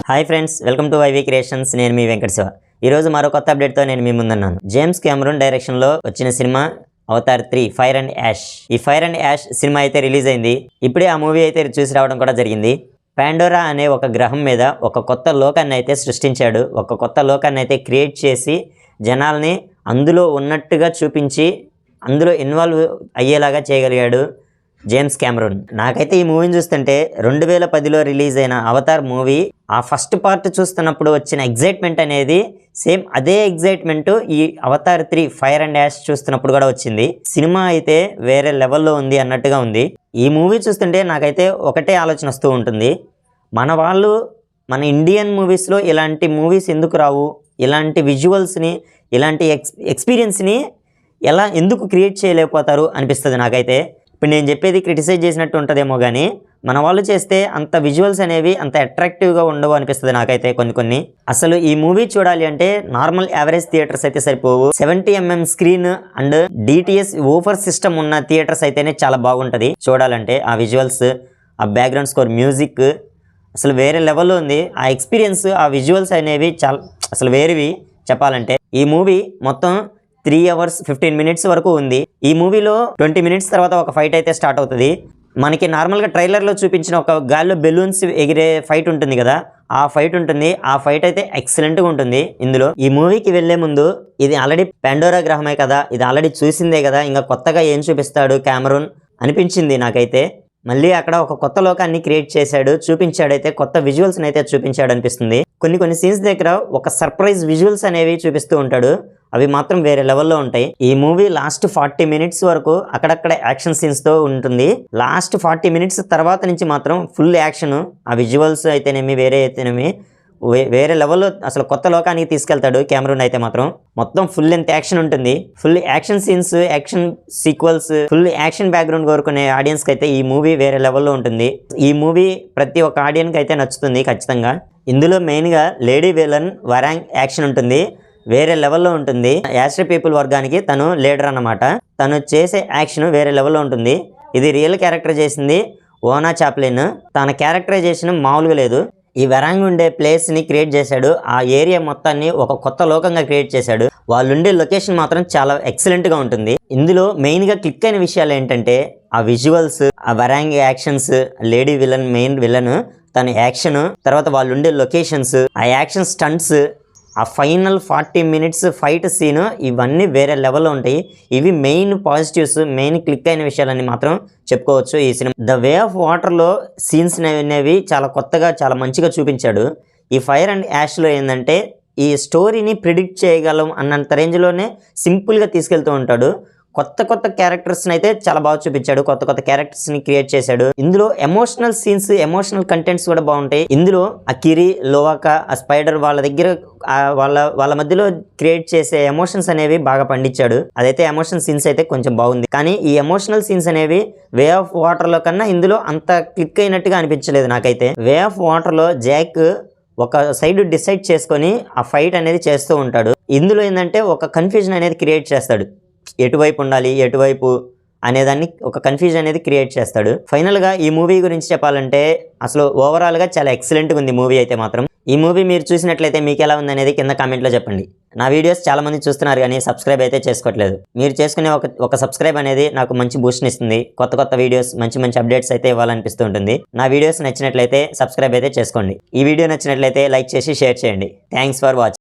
Hi friends, welcome to YV creations. నేను మీ వెంకట శివ. ఈరోజు మరో కొత్త అప్డేట్తో నేను మీ ముందున్నాను. జేమ్స్ కెమెరూన్ డైరెక్షన్లో వచ్చిన సినిమా అవతార్ 3 ఫైర్ అండ్ యాష్. ఈ ఫైర్ అండ్ యాష్ సినిమా అయితే రిలీజ్ అయింది. ఇప్పుడే ఆ మూవీ అయితే చూసి రావడం కూడా జరిగింది. పాండోరా అనే ఒక గ్రహం మీద ఒక కొత్త లోకాన్ని అయితే సృష్టించాడు. ఒక కొత్త లోకాన్ని అయితే క్రియేట్ చేసి జనాల్ని అందులో ఉన్నట్టుగా చూపించి అందులో ఇన్వాల్వ్ అయ్యేలాగా చేయగలిగాడు జేమ్స్ కెమెరూన్. నాకైతే ఈ మూవీని చూస్తుంటే 2010లో రిలీజ్ అయిన అవతార్ మూవీ ఆ ఫస్ట్ పార్ట్ చూస్తున్నప్పుడు వచ్చిన ఎగ్జైట్మెంట్ అనేది సేమ్ అదే ఎగ్జైట్మెంట్ ఈ అవతార్ 3 ఫైర్ అండ్ యాష్ చూస్తున్నప్పుడు కూడా వచ్చింది. సినిమా అయితే వేరే లెవెల్లో ఉంది అన్నట్టుగా ఉంది. ఈ మూవీ చూస్తుంటే నాకైతే ఒకటే ఆలోచన వస్తూ ఉంటుంది, మన వాళ్ళు మన ఇండియన్ మూవీస్లో ఇలాంటి మూవీస్ ఎందుకు రావు, ఇలాంటి విజువల్స్ని ఇలాంటి ఎక్స్పీరియన్స్ని ఎందుకు క్రియేట్ చేయలేకపోతారు అనిపిస్తుంది నాకైతే. ఇప్పుడు నేను చెప్పేది క్రిటిసైజ్ చేసినట్టు ఉంటుందేమో కానీ మన వాళ్ళు చేస్తే అంత విజువల్స్ అనేవి అంత అట్రాక్టివ్గా ఉండవు అనిపిస్తుంది నాకైతే కొన్ని. అసలు ఈ మూవీ చూడాలి అంటే నార్మల్ యావరేజ్ థియేటర్స్ అయితే సరిపోవు. 70mm screen and DTS woofer system ఉన్న థియేటర్స్ అయితేనే చాలా బాగుంటుంది చూడాలంటే. ఆ విజువల్స్, ఆ బ్యాక్గ్రౌండ్ స్కోర్, మ్యూజిక్ అసలు వేరే లెవెల్లో ఉంది. ఆ ఎక్స్పీరియన్స్, ఆ విజువల్స్ అనేవి చాలా అసలు వేరేవి చెప్పాలంటే. ఈ మూవీ మొత్తం 3 hours 15 minutes వరకు ఉంది. ఈ మూవీలో 20 minutes తర్వాత ఒక ఫైట్ అయితే స్టార్ట్ అవుతుంది. మనకి నార్మల్గా ట్రైలర్లో చూపించిన ఒక గాల్లో బెలూన్స్ ఎగిరే ఫైట్ ఉంటుంది కదా, ఆ ఫైట్ ఉంటుంది. ఆ ఫైట్ అయితే ఎక్సలెంట్గా ఉంటుంది ఇందులో. ఈ మూవీకి వెళ్లే ముందు ఇది ఆల్రెడీ పాండోరా గ్రహమే కదా, ఇది ఆల్రెడీ చూసిందే కదా, ఇంకా కొత్తగా ఏం చూపిస్తాడు కెమెరూన్ అనిపించింది నాకైతే. మళ్ళీ అక్కడ ఒక కొత్త లోకాన్ని క్రియేట్ చేశాడు, చూపించాడైతే, కొత్త విజువల్స్ని అయితే చూపించాడు అనిపిస్తుంది. కొన్ని సీన్స్ దగ్గర ఒక సర్ప్రైజ్ విజువల్స్ అనేవి చూపిస్తూ ఉంటాడు, అవి మాత్రం వేరే లెవెల్లో ఉంటాయి. ఈ మూవీ లాస్ట్ 40 minutes వరకు అక్కడక్కడ యాక్షన్ సీన్స్తో ఉంటుంది. లాస్ట్ 40 minutes తర్వాత నుంచి మాత్రం ఫుల్ యాక్షన్. ఆ విజువల్స్ అయితేనేమి వేరే లెవెల్లో అసలు కొత్త లోకానికి తీసుకెళ్తాడు కెమెరూన్ అయితే మాత్రం. మొత్తం ఫుల్ లెంత్ యాక్షన్ ఉంటుంది, full action scenes, action sequels, full action background కోరుకునే ఆడియన్స్కి అయితే ఈ మూవీ వేరే లెవెల్లో ఉంటుంది. ఈ మూవీ ప్రతి ఒక్క ఆడియన్కి అయితే నచ్చుతుంది ఖచ్చితంగా. ఇందులో మెయిన్గా లేడీ విలన్ వరాంగ్ యాక్షన్ ఉంటుంది, వేరే లెవెల్లో ఉంటుంది. యాస్ట్రీ పీపుల్ వర్గానికి తను లీడర్ అన్నమాట. తను చేసే యాక్షన్ వేరే లెవెల్లో ఉంటుంది. ఇది రియల్ క్యారెక్టర్ చేసింది ఓనా చాప్లిన్. తన క్యారెక్టరైజేషన్ మామూలుగా లేదు. ఈ వరాంగ్ ఉండే ప్లేస్ని క్రియేట్ చేశాడు, ఆ ఏరియా మొత్తాన్ని ఒక కొత్త లోకంగా క్రియేట్ చేశాడు. వాళ్ళు ఉండే లొకేషన్ మాత్రం చాలా ఎక్సలెంట్గా ఉంటుంది. ఇందులో మెయిన్గా క్లిక్ అయిన విషయాలు ఏంటంటే ఆ విజువల్స్, ఆ వరాంగ్ actions, lady villain main villain తన యాక్షన్, తర్వాత వాళ్ళు ఉండే లొకేషన్స్, ఆ యాక్షన్ స్టంట్స్, ఆ ఫైనల్ 40 minutes ఫైట్ సీన్, ఇవన్నీ వేరే లెవెల్లో ఉంటాయి. ఇవి మెయిన్ పాజిటివ్స్, మెయిన్ క్లిక్ అయిన విషయాలని మాత్రం చెప్పుకోవచ్చు ఈ సినిమా. ద వే ఆఫ్ వాటర్లో సీన్స్ అనేవి చాలా కొత్తగా, చాలా మంచిగా చూపించాడు. ఈ ఫైర్ అండ్ యాష్లో ఏంటంటే ఈ స్టోరీని ప్రిడిక్ట్ చేయగలం అన్నంత రేంజ్లోనే సింపుల్గా తీసుకెళ్తూ ఉంటాడు. కొత్త క్యారెక్టర్స్ని అయితే చాలా బాగా చూపించాడు, కొత్త క్యారెక్టర్స్ని క్రియేట్ చేశాడు. ఇందులో ఎమోషనల్ సీన్స్, ఎమోషనల్ కంటెంట్స్ కూడా బాగుంటాయి. ఇందులో ఆ కిరి, లోవాకా, ఆ స్పైడర్ వాళ్ళ దగ్గర వాళ్ళ మధ్యలో క్రియేట్ చేసే ఎమోషన్స్ అనేవి బాగా పండించాడు. అదైతే ఎమోషనల్ సీన్స్ అయితే కొంచెం బాగుంది. కానీ ఈ ఎమోషనల్ సీన్స్ అనేవి వే ఆఫ్ వాటర్లో కన్నా ఇందులో అంత క్లిక్ అయినట్టుగా అనిపించలేదు నాకైతే. వే ఆఫ్ వాటర్లో జాక్ ఒక సైడ్ డిసైడ్ చేసుకొని ఆ ఫైట్ అనేది చేస్తూ ఉంటాడు. ఇందులో ఏంటంటే ఒక కన్ఫ్యూజన్ అనేది క్రియేట్ చేస్తాడు, ఎటువైపు ఉండాలి, ఎటువైపు అనేదాన్ని ఒక కన్ఫ్యూజన్ అనేది క్రియేట్ చేస్తాడు. ఫైనల్గా ఈ మూవీ గురించి చెప్పాలంటే అసలు ఓవరాల్గా చాలా ఎక్సలెంట్గా ఉంది మూవీ అయితే మాత్రం. ఈ మూవీ మీరు చూసినట్లయితే మీకు ఎలా ఉంది అనేది కింద కామెంట్లో చెప్పండి. నా వీడియోస్ చాలా మంది చూస్తున్నారు కానీ సబ్స్క్రైబ్ అయితే చేసుకోవట్లేదు. మీరు చేసుకునే ఒక సబ్స్క్రైబ్ అనేది నాకు మంచి బూస్ట్ని ఇస్తుంది. కొత్త వీడియోస్, మంచి అప్డేట్స్ అయితే ఇవ్వాలనిపిస్తూ ఉంటుంది. నా వీడియోస్ నచ్చినట్లయితే సబ్స్క్రైబ్ అయితే చేసుకోండి. ఈ వీడియో నచ్చినట్లయితే లైక్ చేసి షేర్ చేయండి. Thanks for watching.